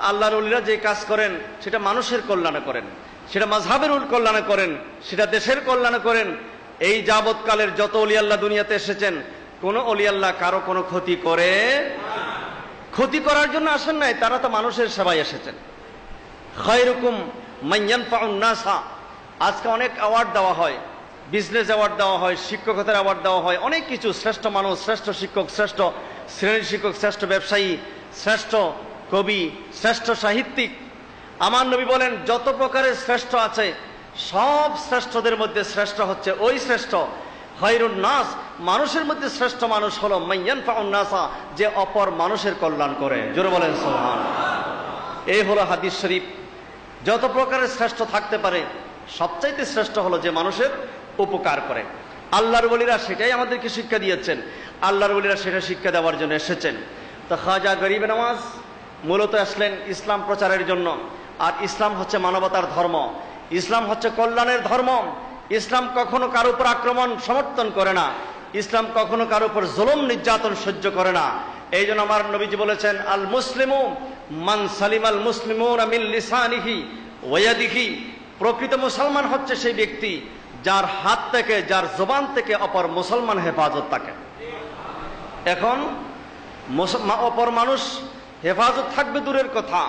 আল্লাহর ওলিরা যে কাজ করেন সেটা মানুষের কল্যাণে করেন, সেটা মাযহাবের কল্যাণে করেন, সেটা দেশের কল্যাণে করেন। এই যাবৎকালের যত ওলি আল্লাহ দুনিয়াতে এসেছেন, কোন ওলি আল্লাহ কারো কোনো ক্ষতি করে, ক্ষতি করার জন্য আসেন নাই, তারা তো মানুষের সেবায় এসেছেন। খায়রুকুম মান ইয়ানফাউন নাসা। আজকে অনেক অ্যাওয়ার্ড দেওয়া হয়, বিজনেস অ্যাওয়ার্ড দেওয়া হয়, শিক্ষকতার অ্যাওয়ার্ড দেওয়া হয়, অনেক কিছু। শ্রেষ্ঠ মানুষ, শ্রেষ্ঠ শিক্ষক, শ্রেষ্ঠ শ্রেণীর শিক্ষক, শ্রেষ্ঠ ব্যবসায়ী, শ্রেষ্ঠ কবি, শ্রেষ্ঠ সাহিত্যিক। আমার নবী বলেন যত প্রকারের শ্রেষ্ঠ আছে সব শ্রেষ্ঠদের মধ্যে শ্রেষ্ঠ হচ্ছে ওই শ্রেষ্ঠ খায়রুন নাস, মানুষের মধ্যে শ্রেষ্ঠ মানুষ হলো মান ইয়ানফাউন নাসা, যে অপর মানুষের কল্যাণ করে। জোরে বলেন সুবহানাল্লাহ। এই হলো হাদিস শরীফ। যত প্রকারের শ্রেষ্ঠ থাকতে পারে সবচাইতে শ্রেষ্ঠ হলো যে মানুষের উপকার করে। আল্লাহর ওলিরা সেটাই আমাদেরকে শিক্ষা দিয়েছেন, আল্লাহর ওলিরা সেটা শিক্ষা দেওয়ার জন্য এসেছেন। তো খাজা গরিব নওয়াজ মূলত আসলেন ইসলাম প্রচারের জন্য। আর ইসলাম হচ্ছে মানবতার ধর্ম, ইসলাম হচ্ছে কল্যাণের ধর্ম। ইসলাম কখনো কারো উপর আক্রমণ সমর্থন করে না, ইসলাম কখনো কারো উপর জুলুম নির্যাতন সহ্য করে না। এই জন্য আমার নবীজি বলেছেন আল মুসলিমু মান সালিমাল মুসলিমুনা মিন লিসানিহি ওয়া ইয়াদিহি। প্রকৃত মুসলমান হচ্ছে সেই ব্যক্তি যার হাত থেকে, যার জবান থেকে অপর মুসলমান হেফাজত থাকে। এখন অপর মানুষ হেফাজত থাকবে দূরের কথা,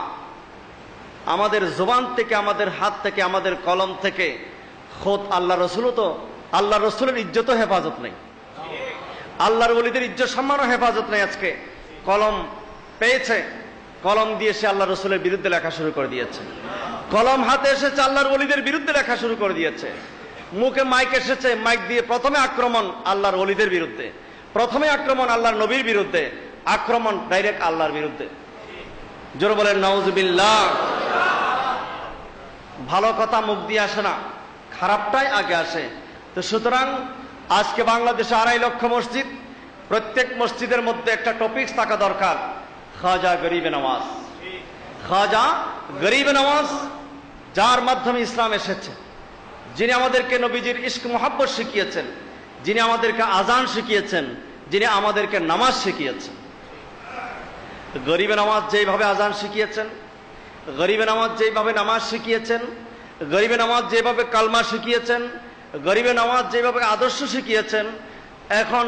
আমাদের জবান থেকে, আমাদের হাত থেকে, আমাদের কলম থেকে খোদ আল্লাহ রসুলও তো, আল্লাহ রসুলের ইজ্জতও হেফাজত নেই, আল্লাহর ওলিদের ইজ্জত সম্মানও হেফাজত নেই। আজকে কলম পেয়েছে, কলম দিয়ে সে আল্লাহ রসুলের বিরুদ্ধে লেখা শুরু করে দিয়েছে। কলম হাতে এসেছে, আল্লাহর ওলিদের বিরুদ্ধে লেখা শুরু করে দিয়েছে। মুখে মাইক এসেছে, মাইক দিয়ে প্রথমে আক্রমণ আল্লাহর ওলিদের বিরুদ্ধে, প্রথমে আক্রমণ আল্লাহর নবীর বিরুদ্ধে, আক্রমণ ডাইরেক্ট আল্লাহর বিরুদ্ধে। জোরে বলেন নাউজুবিল্লাহ। ভালো কথা মুখ দিয়ে আসে না, খারাপটাই আগে আসে। তো সুতরাং আজকে বাংলাদেশে 2.5 লক্ষ মসজিদ, প্রত্যেক মসজিদের মধ্যে একটা টপিকস থাকা দরকার, খাজা গরিবে নওয়াজ। খাজা গরিবে নওয়াজ যার মাধ্যমে ইসলাম এসেছে, যিনি আমাদেরকে নবীজির ইশক মোহাব্বত শিখিয়েছেন, যিনি আমাদেরকে আজান শিখিয়েছেন, যিনি আমাদেরকে নামাজ শিখিয়েছেন। গরিবে নওয়াজ যেভাবে আজান শিখিয়েছেন, গরিবে নওয়াজ যেভাবে নামাজ শিখিয়েছেন, গরিবে নওয়াজ যেভাবে কালমা শিখিয়েছেন, গরিবে নওয়াজ যেভাবে আদর্শ শিখিয়েছেন, এখন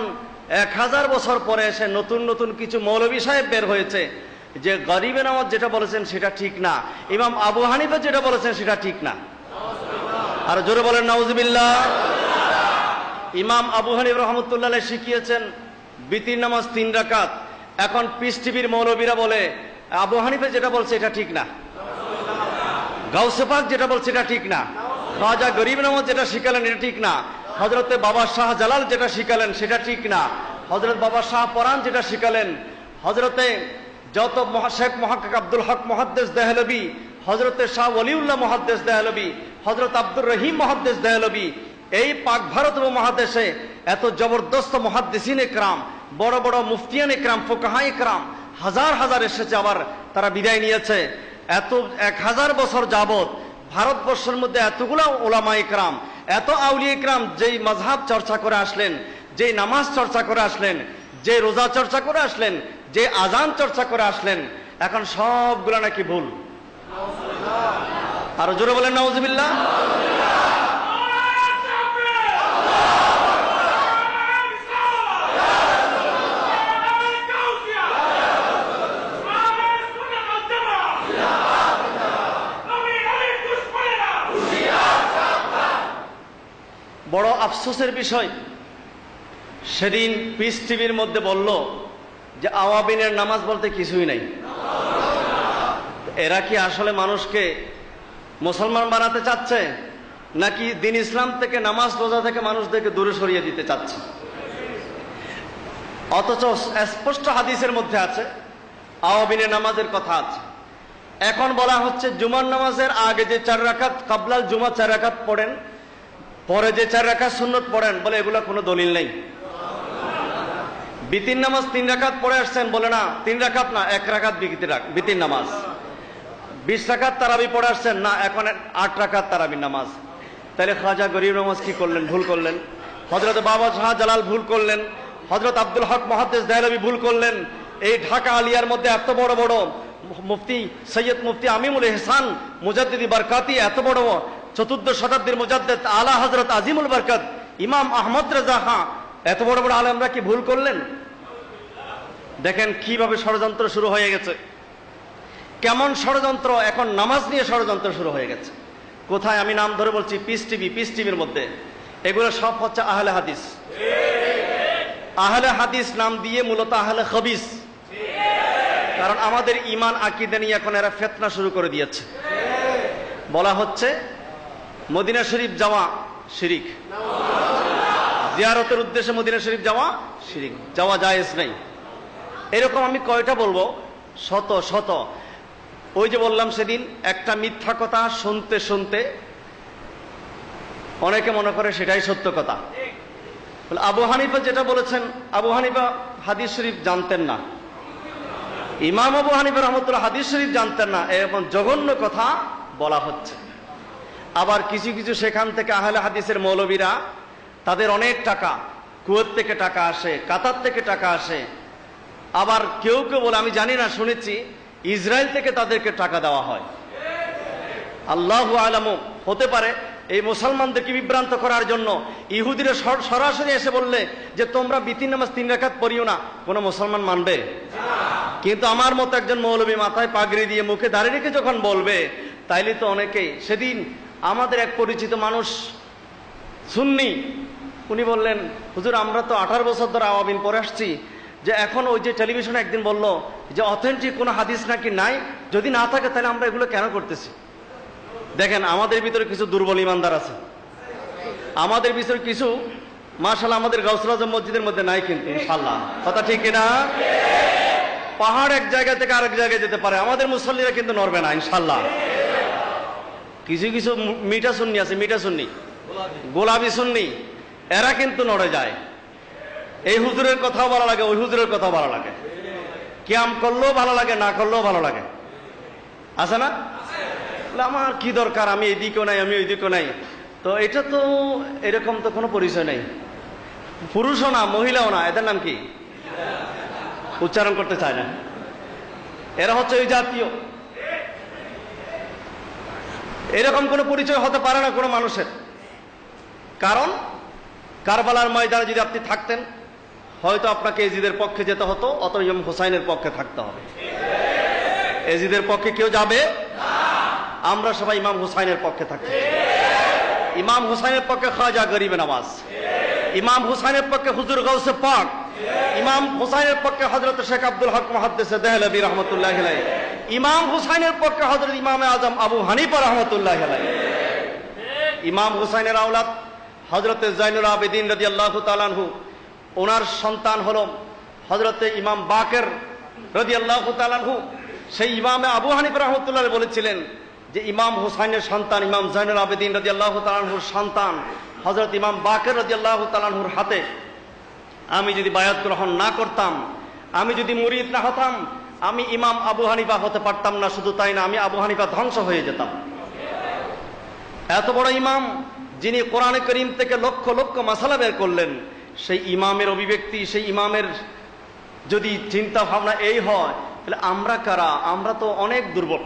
1000 বছর পরে এসে নতুন নতুন কিছু মৌলভী সাহেব বের হয়েছে যে গরিবে নওয়াজ যেটা বলেছেন সেটা ঠিক না, ইমাম আবু হানিফা যেটা বলেছেন সেটা ঠিক না। আর জোরে বলেন নাউজুবিল্লাহ। ইমাম আবু হানিফা রহমতুল্লাহ আলাইহি শিখিয়েছেন বিতির নামাজ 3 রাকাত। এখন পিস টিভির মৌলবীরা বলে আবু হানিফা যেটা বলছে এটা ঠিক না, গাউসে পাক যেটা বলছে এটা ঠিক না, খাজা গরিব নওয়াজ যেটা শিখালেন এটা ঠিক না, হযরতে বাবা শাহ জালাল যেটা শিখালেন সেটা ঠিক না, হযরত বাবা শাহ পরান যেটা শিখালেন, হযরতে যত শেখ মুহাক্কিক আব্দুল হক মুহাদ্দিস দেহলভী, হযরতে শাহ ওলিউল্লাহ মুহাদ্দিস দেহলভী, হযরত আব্দুর রহিম মুহাদ্দিস দেহলভী, এই পাক ভারত মহাদেশে এত জবরদস্ত মুহাদ্দিসিন ইকরাম, বড় বড় মুফতিয়ান ইকরাম, ফুকাহা ইকরাম হাজার হাজার এসেছে, আবার তারা বিদায় নিয়েছে। এত 1000 বছর যাবত ভারতবর্ষের মধ্যে এতগুলো ওলামা ইকরাম, এত আউলিয়া ইকরাম যেই মাযহাব চর্চা করে আসলেন, যেই নামাজ চর্চা করে আসলেন, যে রোজা চর্চা করে আসলেন, যে আজান চর্চা করে আসলেন, এখন সবগুলো নাকি ভুল। আর জোরে বলেন নাউজুবিল্লাহ। বড় আফসোসের বিষয়, সেদিন পিস টিভির মধ্যে বলল যে আওয়াবিনের নামাজ বলতে কিছুই নাই। এরা কি আসলে মানুষকে মুসলমান বানাতে চাচ্ছে, নাকি দিন ইসলাম থেকে, নামাজ রোজা থেকে মানুষদেরকে দূরে সরিয়ে দিতে চাচ্ছে? অথচ স্পষ্ট হাদিসের মধ্যে আছে আওয়াবিনের নামাজের কথা আছে। এখন বলা হচ্ছে জুমার নামাজের আগে যে 4 রাকাত, কাবলাল জুমা 4 রাকাত পড়েন, পরে যে 4 রাকাত সুন্নত পড়েন, বলে এগুলো কোনো দলিল নেই। বিতির নামাজ 3 রাকাত পড়ে আসছেন, বলে না 3 রাকাত না 1 রাকাত বিতির নামাজ। 20 রাকাত তারাবি পড়ে আসছেন, না এখন 8 রাকাত তারাবির নামাজ। তাহলে খাজা গরিব নামাজ কি করলেন? ভুল করলেন। হযরত বাবা শাহ জালাল ভুল করলেন, হযরত আব্দুল হক মুহাদ্দিস দেহলভী ভুল করলেন। এই ঢাকা আলিয়ার মধ্যে এত বড় বড় মুফতি সৈয়দ মুফতি আমিমুল ইহসান মুজাদ্দিদি বরকাতি, এত বড় চতুর্দশ শতাব্দীর মুজাদ্দিদ আলা হযরত আজিমুল বরকত ইমাম আহমদ রেজা খাঁ, এত বড় বড় আলেমরা কি ভুল করলেন? দেখেন কিভাবে ষড়যন্ত্র শুরু হয়ে গেছে, কেমন ষড়যন্ত্র। এখন নামাজ নিয়ে ষড়যন্ত্র শুরু হয়ে গেছে। কোথায়? আমি নাম ধরে বলছি, পিস টিভির মধ্যে। এগুলো সব হচ্ছে আহলে হাদিস। আহলে হাদিস নাম দিয়ে মূলত আহলে খবিস। কারণ আমাদের ইমান আকীদা নিয়ে এখন এরা ফিতনা শুরু করে দিয়েছে। বলা হচ্ছে মদিনা শরীফ যাওয়া শিরিক, জিয়ারতের উদ্দেশ্যে মদিনা শরীফ যাওয়া শিরিক, যাওয়া জায়েজ নেই। এরকম আমি কয়টা বলবো? শত শত। ওই যে বললাম সেদিন, একটা মিথ্যা কথা শুনতে শুনতে অনেকে মনে করে সেটাই সত্য কথা। আবু হানিফা যেটা বলেছেন, আবু হানিফা হাদিস শরীফ জানতেন না, ইমাম আবু হানিফা রহমতুল্লাহ হাদিস শরীফ জানতেন না, এরকম জঘন্য কথা বলা হচ্ছে। আবার কিছু কিছু সেখান থেকে আহলে হাদিসের মৌলবীরা, তাদের অনেক টাকা, কুয়েত থেকে টাকা আসে, কাতার থেকে টাকা আসে। আবার কেউ কেউ বলে, আমি জানি না, শুনেছি ইসরায়েল থেকে তাদেরকে টাকা দেওয়া হয়। আল্লাহু আলামু, হতে পারে এই মুসলমানদেরকে বিভ্রান্ত করার জন্য। ইহুদিরা সরাসরি এসে বললে যে তোমরা বিতির নামাজ 3 রাকাত পড়িও না, কোন মুসলমান মানবে? কিন্তু আমার মতো একজন মৌলবী মাথায় পাগড়ি দিয়ে মুখে দাঁড়িয়ে রেখে যখন বলবে, তাইলে তো অনেকেই। সেদিন আমাদের এক পরিচিত মানুষ সুন্নি, উনি বললেন, হুজুর আমরা তো 18 বছর ধরে আওয়াবিন পড়ে আসছি, যে এখন ওই যে টেলিভিশনে একদিন বলল যে অথেন্টিক কোনো হাদিস নাকি নাই, যদি না থাকে তাহলে আমরা এগুলো কেন করতেছি? দেখেন, আমাদের ভিতরে কিছু দুর্বল ইমানদার আছে, আমাদের ভিতরে কিছু, মাশাআল্লাহ, আমাদের গাউসুল আজম মসজিদের মধ্যে নাই, কিন্তু ইনশাআল্লাহ, কথা ঠিক কিনা? পাহাড় এক জায়গা থেকে আরেক জায়গায় যেতে পারে, আমাদের মুসল্লিরা কিন্তু নড়বে না ইনশাআল্লাহ। কিছু কিছু মিঠা সুন্নি আছে, মিঠা সুন্নি, গোলাপি সুন্নি, এরা কিন্তু নড়ে যায়। এই হুজুরের কথাও ভালো লাগে, ওই হুজুরের কথাও ভালো লাগে, কিয়াম করলেও ভালো লাগে, না করলেও ভালো লাগে, আছে না? আমার কি দরকার, আমি এদিকেও নাই, আমি ওইদিকেও নাই। তো এটা তো এরকম তো কোনো পরিচয় নেই। পুরুষও না, মহিলাও না, এদের নাম কি? উচ্চারণ করতে চায় না। এরা হচ্ছে ওই জাতীয়। এরকম কোনো পরিচয় হতে পারে না কোনো মানুষের। কারণ কারবালার ময়দানে যদি আপনি থাকতেন, হয়তো আপনাকে এজিদের পক্ষে যেতে হতো, অত ইমাম হুসাইনের পক্ষে থাকতে হবে। এজিদের পক্ষে কেউ যাবে? আমরা সবাই ইমাম হুসাইনের পক্ষে থাকতে। ইমাম হুসাইনের পক্ষে খাজা গরিবে নওয়াজ, ইমাম হুসাইনের পক্ষে হুজুর গাউসে পাক, ইমাম হুসাইনের পক্ষে হযরত শেখ আব্দুল হক মুহাদ্দিসে দেহলভী রাহমাতুল্লাহি আলাইহি, ইমাম হুসাইনের পক্ষে হযরত ইমামে আজম আবু হানিফা রাহমাতুল্লাহি আলাইহি। ইমাম হুসাইনের আওলাদ হযরত জাইনুল আবেদিন রাদিয়াল্লাহু তাআলা আনহু, ওনার সন্তান হলো হযরত ইমাম বাকের রাদিয়াল্লাহু তাআলা আনহু। সেই ইমামে আবু হানিফা রাহমাতুল্লাহি আলাইহি বলেছিলেন যে ইমাম হুসাইনের সন্তান ইমাম জাইনুল আবেদিন রাদিয়াল্লাহু তাআলা আনহুর সন্তান হযরত ইমাম বাকের রাদিয়াল্লাহু তাআলা আনহুর হাতে আমি যদি বায়াত গ্রহণ না করতাম, আমি যদি মুরিদ না হতাম, আমি ইমাম আবু হানিফা হতে পারতাম না। শুধু তাই না, আমি আবু হানিফা ধ্বংস হয়ে যেতাম। এত বড় ইমাম, যিনি কোরআনে করিম থেকে লক্ষ লক্ষ মাসালা বের করলেন, সেই ইমামের অভিব্যক্তি, সেই ইমামের যদি চিন্তা ভাবনা এই হয়, তাহলে আমরা কারা? আমরা তো অনেক দুর্বল।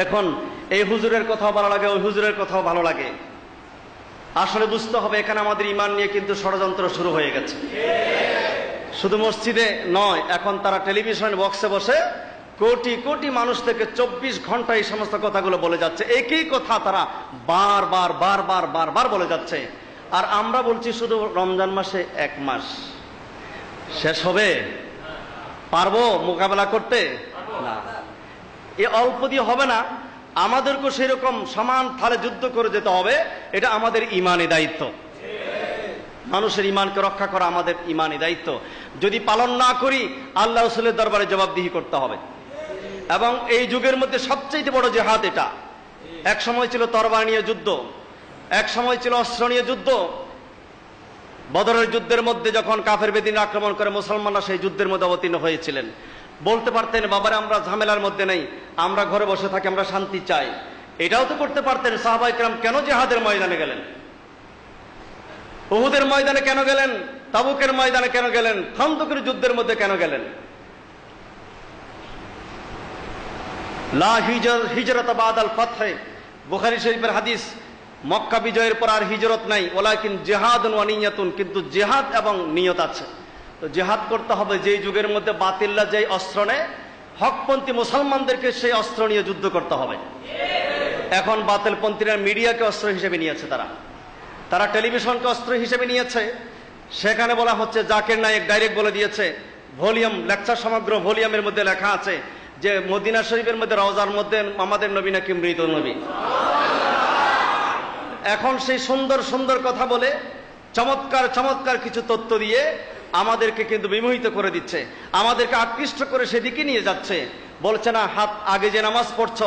এখন এই হুজুরের কথাও ভালো লাগে, ওই হুজুরের কথাও ভালো লাগে। আসলে বুঝতে হবে, এখানে আমাদের ইমান নিয়ে কিন্তু ষড়যন্ত্র শুরু হয়ে গেছে। শুধু মসজিদে নয়, এখন তারা টেলিভিশন বক্সে বসে কোটি কোটি মানুষ থেকে 24 ঘন্টা এই সমস্ত কথাগুলো বলে যাচ্ছে। একই কথা তারা বারবার বারবার বারবার বলে যাচ্ছে। আর আমরা বলছি শুধু রমজান মাসে 1 মাস, শেষ হবে? পারবো মোকাবেলা করতে? না, এ অল্প দিয়ে হবে না। আমাদেরকে সেরকম সমান থালে যুদ্ধ করে যেতে হবে। এটা আমাদের ইমানি দায়িত্ব। মানুষের ইমানকে রক্ষা করা আমাদের ইমানি দায়িত্ব। যদি পালন না করি, আল্লাহ রাসূলের দরবারে জবাবদিহি করতে হবে। এবং এই যুগের মধ্যে সবচেয়ে বড় জিহাদ এটা। এক সময় ছিল তরবারি নিয়ে যুদ্ধ, এক সময় ছিল অস্ত্র নিয়ে যুদ্ধ। বদরের যুদ্ধের মধ্যে যখন কাফের বেদিন আক্রমণ করে মুসলমানরা সেই যুদ্ধের মধ্যে অবতীর্ণ হয়েছিলেন। বলতে পারতেন, বাবারে আমরা ঝামেলার মধ্যে নেই, আমরা ঘরে বসে থাকি, আমরা শান্তি চাই। এটাও তো করতে পারতেন। সাহাবায়ে কেরাম কেন জিহাদের ময়দানে গেলেন? উহুদের ময়দানে কেন গেলেন? তাবুকের ময়দানে কেন গেলেন? খন্দকের যুদ্ধের মধ্যে কেন গেলেন? লা হিজরত বাদাল ফাতহে, বুখারী শরীফের হাদিস। মক্কা বিজয়ের পর আর হিজরত নাই, ওয়ালাকিন জিহাদুন ওয়া নিয়াতুন, কিন্তু জিহাদ এবং নিয়ত আছে। তো জিহাদ করতে হবে। যেই যুগের মধ্যে বাতিল্লা যেই অস্ত্র নেয়, হকপন্থী মুসলমানদেরকে সেই অস্ত্র নিয়ে যুদ্ধ করতে হবে। এখন বাতিলপন্থীরা মিডিয়াকে অস্ত্র হিসেবে নিয়েছে, তারা টেলিভিশনকে অস্ত্র হিসেবে নিয়েছে। সেখানে বলা হচ্ছে, জাকির নায়েক ডাইরেক্ট বলে দিয়েছে, ভলিউম লেকচার সমগ্র ভলিউমের মধ্যে লেখা আছে যে মদিনা শরীফের মধ্যে রওজার মধ্যে আমাদের নবী নাকি মৃত নবী। এখন সেই সুন্দর সুন্দর কথা বলে চমৎকার চমৎকার কিছু তথ্য দিয়ে আমাদেরকে কিন্তু বিমোহিত করে দিচ্ছে, আমাদেরকে আকৃষ্ট করে সেদিকে নিয়ে যাচ্ছে। বলছে না, হাত আগে যে নামাজ পড়ছ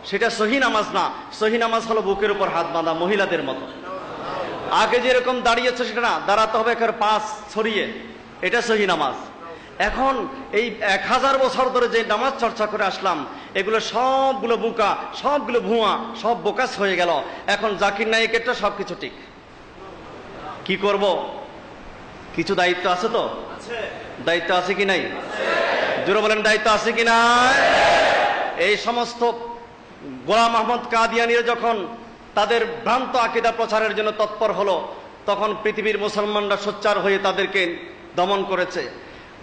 সেটা সহি নামাজ না, সহি নামাজ হলো বুকের উপর হাত বাঁধা মহিলাদের মতো। আগে যেরকম দাঁড়িয়েছে সেটা না, দাঁড়াতে হবে একের পাশ ছড়িয়ে, এটা সহি নামাজ। এখন এই 1000 বছর ধরে যে নামাজ চর্চা করে আসলাম, এগুলো সবগুলো বোকা, সবগুলো ভুয়া, সব বোকাস হয়ে গেল। এখন জাকির নায়েকেরটা সবকিছু ঠিক। কি করব? কিছু দায়িত্ব আছে তো? দায়িত্ব আছে কি নাই? জোরে বলেন, দায়িত্ব আছে কি নাই? এই সমস্ত গোলাম আহমদ কাদিয়ানীরা যখন তাদের ভ্রান্ত আকীদা প্রচারের জন্য তৎপর হলো, তখন পৃথিবীর মুসলমানরা সোচ্চার হয়ে তাদেরকে দমন করেছে।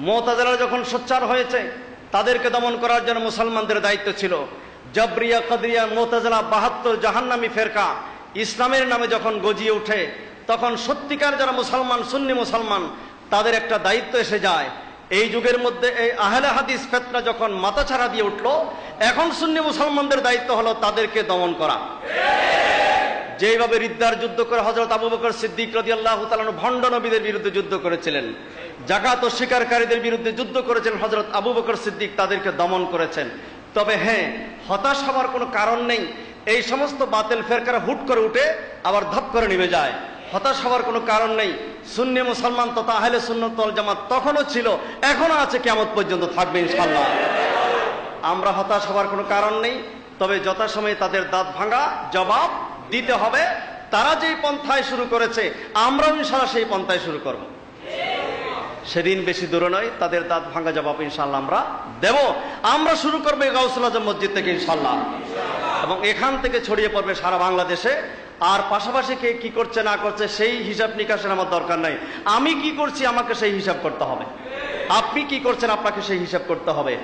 মুতাজিলা যখন সোচ্চার হয়েছে, তাদেরকে দমন করার জন্য মুসলমানদের দায়িত্ব ছিল। জবরিয়া, কদরিয়া, মুতাজিলা 72 জাহান্নামী ফেরকা ইসলামের নামে যখন গজিয়ে ওঠে, তখন সত্যিকার যারা মুসলমান, সুন্নি মুসলমান, তাদের একটা দায়িত্ব এসে যায়। এই যুগের মধ্যে এই আহলে হাদিস ফিতনা যখন মাথাছাড়া দিয়ে উঠলো, এখন সুন্নি মুসলমানদের দায়িত্ব হলো তাদেরকে দমন করা। যেভাবে রিদ্দার যুদ্ধ করে হযরত আবু বকর সিদ্দিক রাদিয়াল্লাহু তাআলা ভণ্ড নবীদের বিরুদ্ধে যুদ্ধ করেছিলেন, যাকাত অস্বীকারীদের বিরুদ্ধে যুদ্ধ করেছেন হযরত আবু বকর সিদ্দিক, তাদেরকে দমন করেছেন। তবে হ্যাঁ, হতাশ হওয়ার কোনো কারণ নেই। এই সমস্ত বাতিল ফেরকারা হুট করে উঠে আবার ধপ করে নেমে যায়, হতাশ হওয়ার কোনো কারণ নেই। সুন্নি মুসলমান তথা আহলে সুন্নাত ওয়াল জামাত তখনও ছিল, এখনো আছে, কিয়ামত পর্যন্ত থাকবে ইনশাআল্লাহ। আমরা হতাশ হওয়ার কোনো কারণ নেই। তবে যথাসময়ে তাদের দাঁত ভাঙা জবাব দিতে হবে। তারা যেই পন্থায় শুরু করেছে, আমরাও ইনশাআল্লাহ সেই পন্থায় শুরু করব। সেদিন বেশি দূরে নয়, তাদের দাঁত ভাঙা জবাব ইনশাআল্লাহ আমরা দেব। আমরা শুরু করবো গাউসুল আজম মসজিদ থেকে ইনশাআল্লাহ, এবং এখান থেকে ছড়িয়ে পড়বে সারা বাংলাদেশে। আর পাশাপাশি কে কি করছে না করছে সেই হিসাব নিকাশের আমার দরকার নাই। আমি কি করছি আমাকে সেই হিসাব করতে হবে, আপনি কি করছেন আপনাকে সেই হিসাব করতে হবে।